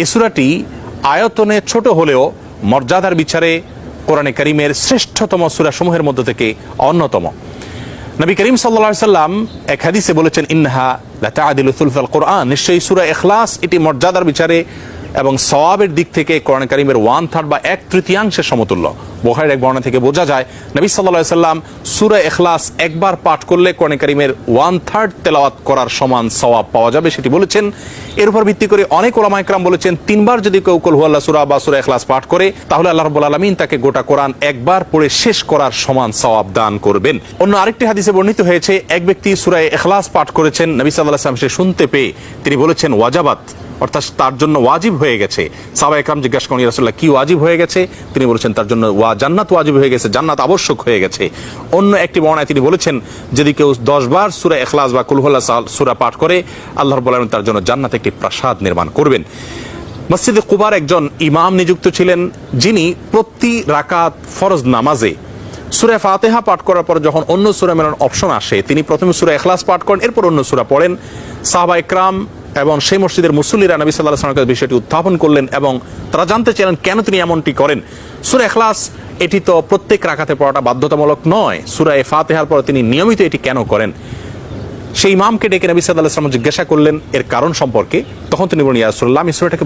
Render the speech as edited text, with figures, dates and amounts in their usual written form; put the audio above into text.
এই সূরাটি আয়তনে ছোট হলেও মর্যাদার বিচারে কোরআনে কারীমের শ্রেষ্ঠতম সূরা সমূহের মধ্য থেকে অন্যতম। নবী করিম সাল্লাল্লাহু আলাইহি সাল্লাম এক হাদিসে বলেছেন, ইন্নাহা লাতাআদিলু সুলসাল কোরআন, নিশ্চয়ই সূরা ইখলাস এটি মর্যাদার বিচারে এবং সওয়াবের দিক থেকে কোরআন কারীমের 1/3 বা 1/3 সমতুল্য। বুখারীর এক বর্ণনা থেকে বোঝা যায় নবী সাল্লাল্লাহু আলাইহি সাল্লাম সূরা ইখলাস একবার পাঠ করলে কোরআন কারীমের 1/3 তেলাওয়াত করার সমান সওয়াব পাওয়া যাবে, সেটি বলেছেন। এর উপর ভিত্তি করে অনেক উলামায়ে কেরাম বলেছেন, 3 বার যদি কেউ কুল হুয়াল্লাহ সূরা বা সূরা ইখলাস পাঠ করে তাহলে আল্লাহ রাব্বুল আলামিন তাকে গোটা কোরআন একবার পড়ে শেষ করার সমান সওয়াব দান করবেন। অন্য আরেকটি হাদিসে বর্ণিত হয়েছে, এক ব্যক্তি সূরা ইখলাস পাঠ করেছেন, নবী সাল্লাল্লাহু আলাইহি ওয়াসাল্লাম সে শুনতে পেয়ে তিনি বলেছেন ওয়াজাবাত, অর্থাৎ তার জন্য ওয়াজিব হয়ে গেছে। সাহাবায়ে কেরাম জিজ্ঞাসা করেন, ইয়া রাসূলুল্লাহ কি ওয়াজিব হয়ে গেছে? তিনি বলেছেন তার জন্য জান্নাত ওয়াজিব হয়ে গেছে, জান্নাত আবশ্যক হয়ে গেছে। অন্য একটি বর্ণনায় তিনি বলেছেন, যদি কেউ 10 বার সূরা ইখলাস বা কুল হুয়াল্লাহ সূরা পাঠ করে আল্লাহ রাব্বুল আলামিন তার জন্য জান্নাতে একটি প্রাসাদ নির্মাণ করবেন। মসজিদে কুবার একজন ইমাম নিযুক্ত ছিলেন, যিনি প্রতি রাকাত ফরজ নামাজে সূরা ফাতিহা পাঠ করার পর যখন অন্য সূরা মেলানোর অপশন আসে তিনি প্রথমে সূরা ইখলাস পাঠ করেন, এরপর অন্য সূরা পড়েন। সাহাবায়ে কেরাম এবং সেই মসজিদের মুসল্লিরা নবী সাল্লাল্লাহু আলাইহি ওয়াসাল্লামের বিষয়টি উত্থাপন করলেন এবং তারা জানতে চাইলেন কেন তিনি এমনটি করেন। সূরা ইখলাস এটি তো প্রত্যেক রাকাতে পড়াটা বাধ্যতামূলক নয়, সূরা ফাতিহার পর তিনি নিয়মিত এটি কেন করেন? সেই ইমামকে ডেকে নবী সাল্লাল্লাহু আলাইহি ওয়াসাল্লাম জিজ্ঞাসা করলেন এর কারণ সম্পর্কে। তখন তিনি বলেন, ইয়া রাসূলুল্লাহ, আমি সূরাটাকে